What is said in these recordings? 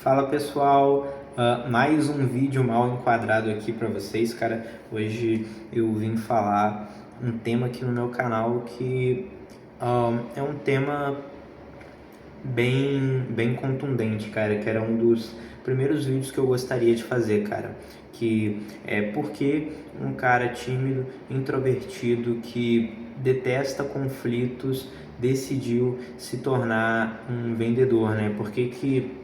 Fala pessoal, mais um vídeo mal enquadrado aqui para vocês, cara. Hoje eu vim falar um tema aqui no meu canal que é um tema bem contundente, cara, que era um dos primeiros vídeos que eu gostaria de fazer, cara, que é porque um cara tímido, introvertido, que detesta conflitos, decidiu se tornar um vendedor, né? Por que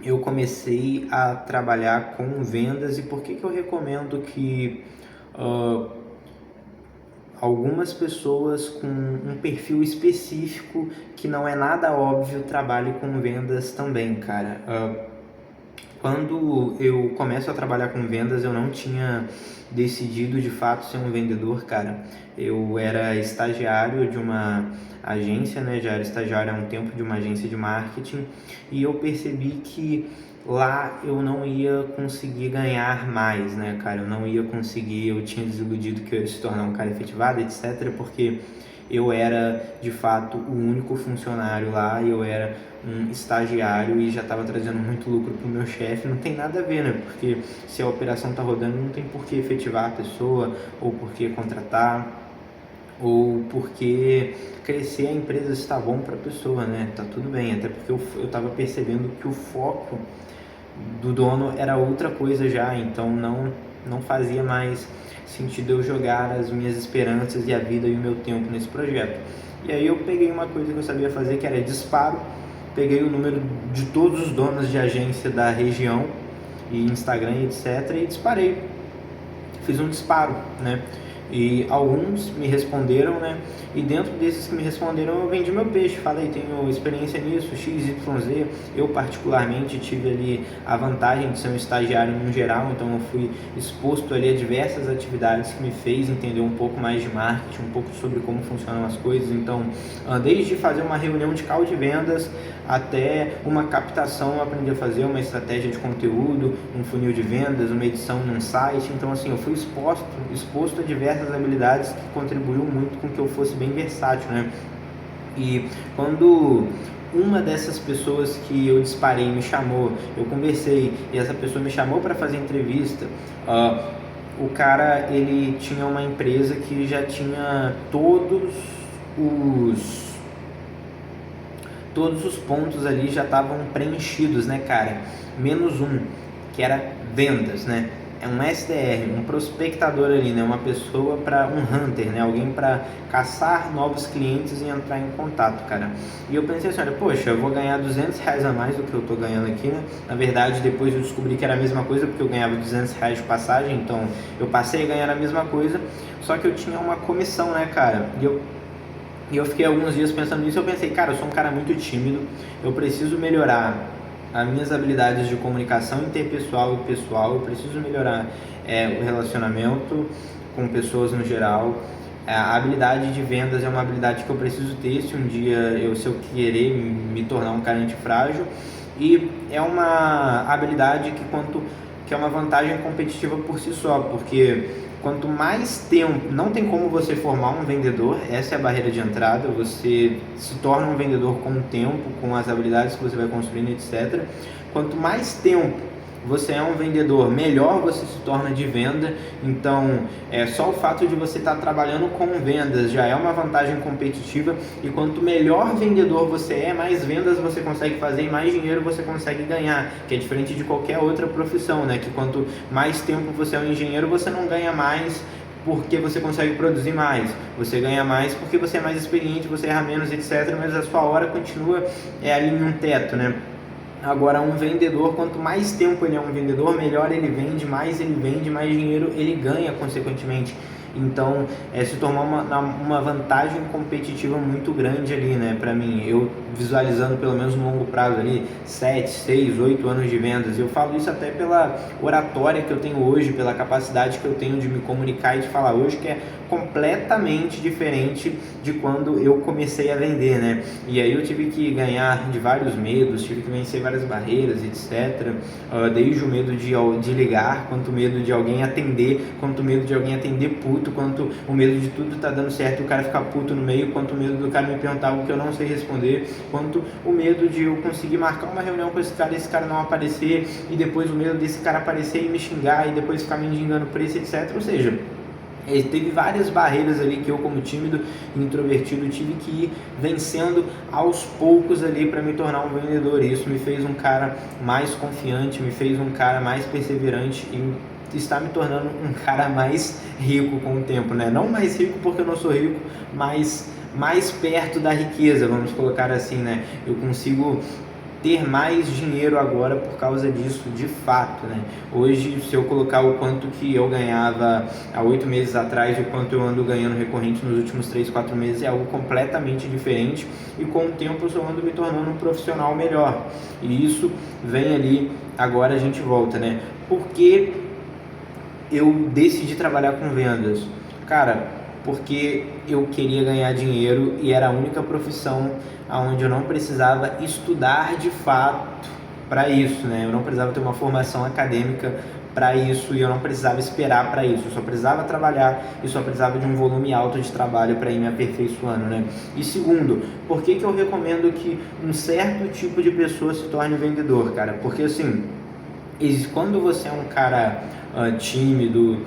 eu comecei a trabalhar com vendas e por que eu recomendo que algumas pessoas com um perfil específico que não é nada óbvio trabalhem com vendas também, cara. Quando eu começo a trabalhar com vendas, eu não tinha decidido de fato ser um vendedor, cara. Eu era estagiário de uma agência, né? Já era estagiário há um tempo de uma agência de marketing e eu percebi que lá eu não ia conseguir ganhar mais, né, cara? Eu não ia conseguir, eu tinha desiludido que eu ia se tornar um cara efetivado, etc, porque eu era de fato o único funcionário lá, eu era um estagiário e já estava trazendo muito lucro para o meu chefe. Não tem nada a ver, né? Porque se a operação está rodando, não tem por que efetivar a pessoa, ou por que contratar, ou porque crescer a empresa está bom para a pessoa, né? Tá tudo bem, até porque eu estava percebendo que o foco do dono era outra coisa já, então não fazia mais sentido eu jogar as minhas esperanças e a vida e o meu tempo nesse projeto. E aí eu peguei uma coisa que eu sabia fazer, que era disparo, peguei o número de todos os donos de agência da região e Instagram, etc, e disparei, fiz um disparo, né? E alguns me responderam, né? E dentro desses que me responderam, eu vendi meu peixe. Falei, tenho experiência nisso, XYZ. Eu particularmente tive ali a vantagem de ser um estagiário no geral, então eu fui exposto ali a diversas atividades que me fez entender um pouco mais de marketing, um pouco sobre como funcionam as coisas. Então, desde fazer uma reunião de call de vendas até uma captação, eu aprendi a fazer uma estratégia de conteúdo, um funil de vendas, uma edição num site. Então, assim, eu fui exposto a diversas habilidades que contribuiu muito com que eu fosse bem versátil, né? E quando uma dessas pessoas que eu disparei me chamou, eu conversei e essa pessoa me chamou para fazer entrevista, o cara, ele tinha uma empresa que já tinha todos os pontos ali já estavam preenchidos, né, cara? Menos um, que era vendas, né? É um SDR, um prospectador ali, né? Uma pessoa para um hunter, né? Alguém para caçar novos clientes e entrar em contato, cara. E eu pensei assim, olha, poxa, eu vou ganhar R$200 a mais do que eu tô ganhando aqui, né? Na verdade, depois eu descobri que era a mesma coisa, porque eu ganhava R$200 de passagem, então eu passei a ganhar a mesma coisa, só que eu tinha uma comissão, né, cara? E eu fiquei alguns dias pensando nisso e eu pensei, cara, eu sou um cara muito tímido, eu preciso melhorar as minhas habilidades de comunicação interpessoal e pessoal, eu preciso melhorar o relacionamento com pessoas no geral. A habilidade de vendas é uma habilidade que eu preciso ter se um dia se eu querer me tornar um cara antifrágil, e é uma habilidade que é uma vantagem competitiva por si só, porque quanto mais tempo, não tem como você formar um vendedor, essa é a barreira de entrada, você se torna um vendedor com o tempo, com as habilidades que você vai construindo, etc. Quanto mais tempo você é um vendedor, melhor você se torna de venda. Então, só o fato de você estar trabalhando com vendas já é uma vantagem competitiva, e quanto melhor vendedor você é, mais vendas você consegue fazer e mais dinheiro você consegue ganhar, que é diferente de qualquer outra profissão, né? Que quanto mais tempo você é um engenheiro, você não ganha mais porque você consegue produzir mais, você ganha mais porque você é mais experiente, você erra menos, etc, mas a sua hora continua ali em um teto, né? Agora, um vendedor, quanto mais tempo ele é um vendedor, melhor ele vende, mais dinheiro ele ganha consequentemente. Então, se tornou uma vantagem competitiva muito grande ali, né, para mim. Eu visualizando pelo menos no longo prazo ali, 7, 6, 8 anos de vendas. Eu falo isso até pela oratória que eu tenho hoje, pela capacidade que eu tenho de me comunicar e de falar hoje, que é completamente diferente de quando eu comecei a vender, né? E aí eu tive que ganhar de vários medos, tive que vencer várias barreiras, etc. Desde o medo de ligar, quanto medo de alguém atender, quanto medo de alguém atender puto, puto, quanto o medo de tudo tá dando certo e o cara ficar puto no meio, quanto o medo do cara me perguntar algo que eu não sei responder, quanto o medo de eu conseguir marcar uma reunião com esse cara não aparecer, e depois o medo desse cara aparecer e me xingar, e depois ficar me mendigando preço, etc. Ou seja, teve várias barreiras ali que eu, como tímido e introvertido, tive que ir vencendo aos poucos ali para me tornar um vendedor. E isso me fez um cara mais confiante, me fez um cara mais perseverante e está me tornando um cara mais rico com o tempo, né? Não mais rico porque eu não sou rico, mas mais perto da riqueza, vamos colocar assim, né? Eu consigo ter mais dinheiro agora por causa disso, de fato, né? Hoje, se eu colocar o quanto que eu ganhava há 8 meses atrás e o quanto eu ando ganhando recorrente nos últimos 3, 4 meses, é algo completamente diferente, e com o tempo eu só ando me tornando um profissional melhor. E isso vem ali, agora a gente volta, né? Por que eu decidi trabalhar com vendas? Cara, porque eu queria ganhar dinheiro e era a única profissão onde eu não precisava estudar de fato para isso, né? Eu não precisava ter uma formação acadêmica para isso e eu não precisava esperar para isso. Eu só precisava trabalhar e só precisava de um volume alto de trabalho para ir me aperfeiçoando, né? E segundo, por que eu recomendo que um certo tipo de pessoa se torne vendedor, cara? Porque assim, quando você é um cara tímido,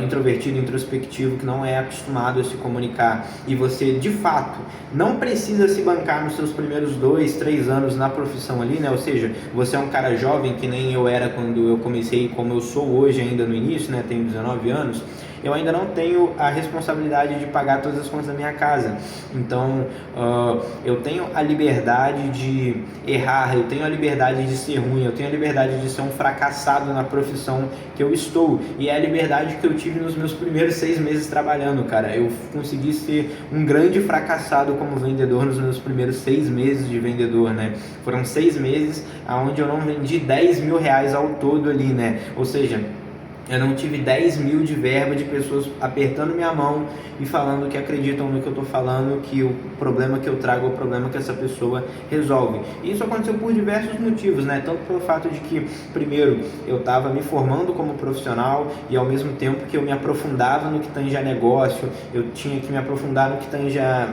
introvertido, introspectivo, que não é acostumado a se comunicar, e você de fato não precisa se bancar nos seus primeiros 2, 3 anos na profissão ali, né? Ou seja, você é um cara jovem que nem eu era quando eu comecei, como eu sou hoje ainda no início, né? Tenho 19 anos. Eu ainda não tenho a responsabilidade de pagar todas as contas da minha casa. Então, eu tenho a liberdade de errar, eu tenho a liberdade de ser ruim, eu tenho a liberdade de ser um fracassado na profissão que eu estou. E é a liberdade que eu tive nos meus primeiros 6 meses trabalhando, cara. Eu consegui ser um grande fracassado como vendedor nos meus primeiros 6 meses de vendedor, né? Foram 6 meses onde eu não vendi 10 mil reais ao todo ali, né? Ou seja, eu não tive 10 mil de verba de pessoas apertando minha mão e falando que acreditam no que eu estou falando, que o problema que eu trago é o problema que essa pessoa resolve. E isso aconteceu por diversos motivos, né? Tanto pelo fato de que, primeiro, eu estava me formando como profissional e ao mesmo tempo que eu me aprofundava no que tange a negócio, eu tinha que me aprofundar no que tange a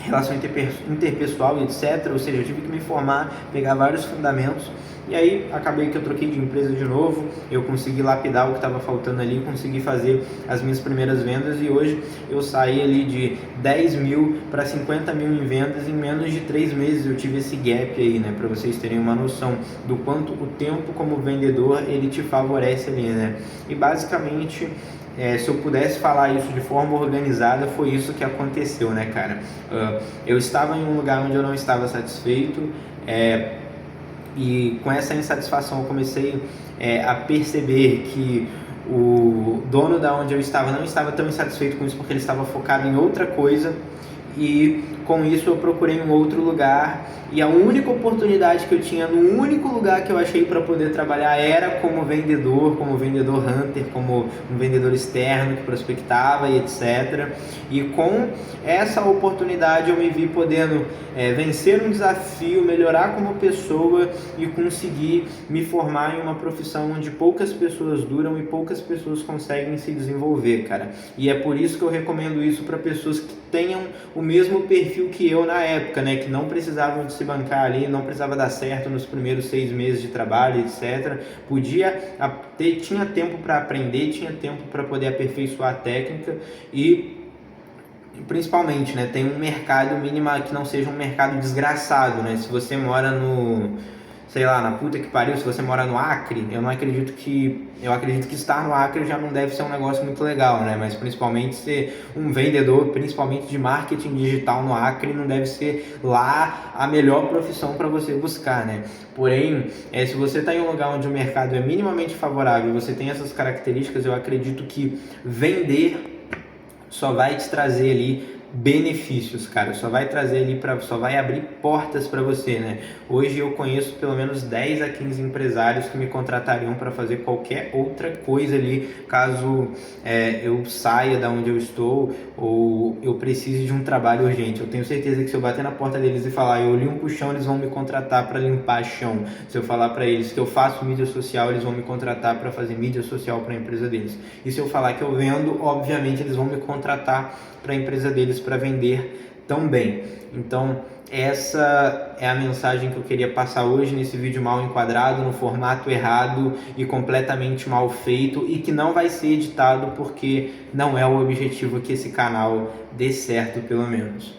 relação interpessoal e etc. Ou seja, eu tive que me formar, pegar vários fundamentos. E aí acabei que eu troquei de empresa de novo, eu consegui lapidar o que estava faltando ali, consegui fazer as minhas primeiras vendas, e hoje eu saí ali de 10 mil para 50 mil em vendas em menos de 3 meses. Eu tive esse gap aí, né, para vocês terem uma noção do quanto o tempo como vendedor ele te favorece ali, né? E basicamente, se eu pudesse falar isso de forma organizada, foi isso que aconteceu, né, cara? Eu estava em um lugar onde eu não estava satisfeito, e com essa insatisfação eu comecei a perceber que o dono da onde eu estava não estava tão insatisfeito com isso, porque ele estava focado em outra coisa, e com isso eu procurei um outro lugar, e a única oportunidade que eu tinha no único lugar que eu achei para poder trabalhar era como vendedor hunter, como um vendedor externo que prospectava e etc. E com essa oportunidade eu me vi podendo vencer um desafio, melhorar como pessoa e conseguir me formar em uma profissão onde poucas pessoas duram e poucas pessoas conseguem se desenvolver, cara. E é por isso que eu recomendo isso para pessoas que tenham o mesmo perfil que eu na época, né, que não precisavam de se bancar ali, não precisava dar certo nos primeiros 6 meses de trabalho, etc. Tinha tempo para aprender, tinha tempo para poder aperfeiçoar a técnica e principalmente, né, tem um mercado mínimo que não seja um mercado desgraçado, né? Se você mora sei lá, na puta que pariu, se você mora no Acre, eu acredito que estar no Acre já não deve ser um negócio muito legal, né? Mas principalmente ser um vendedor, principalmente de marketing digital no Acre, não deve ser lá a melhor profissão para você buscar, né? Porém, se você está em um lugar onde o mercado é minimamente favorável, você tem essas características, eu acredito que vender só vai te trazer ali benefícios, cara, só vai trazer ali só vai abrir portas para você, né? Hoje eu conheço pelo menos 10 a 15 empresários que me contratariam para fazer qualquer outra coisa ali, caso eu saia da onde eu estou ou eu precise de um trabalho urgente. Eu tenho certeza que se eu bater na porta deles e falar eu limpo o chão, eles vão me contratar para limpar chão. Se eu falar para eles que eu faço mídia social, eles vão me contratar para fazer mídia social para a empresa deles. E se eu falar que eu vendo, obviamente eles vão me contratar para a empresa deles para vender também. Então, essa é a mensagem que eu queria passar hoje nesse vídeo mal enquadrado, no formato errado e completamente mal feito, e que não vai ser editado porque não é o objetivo que esse canal dê certo, pelo menos.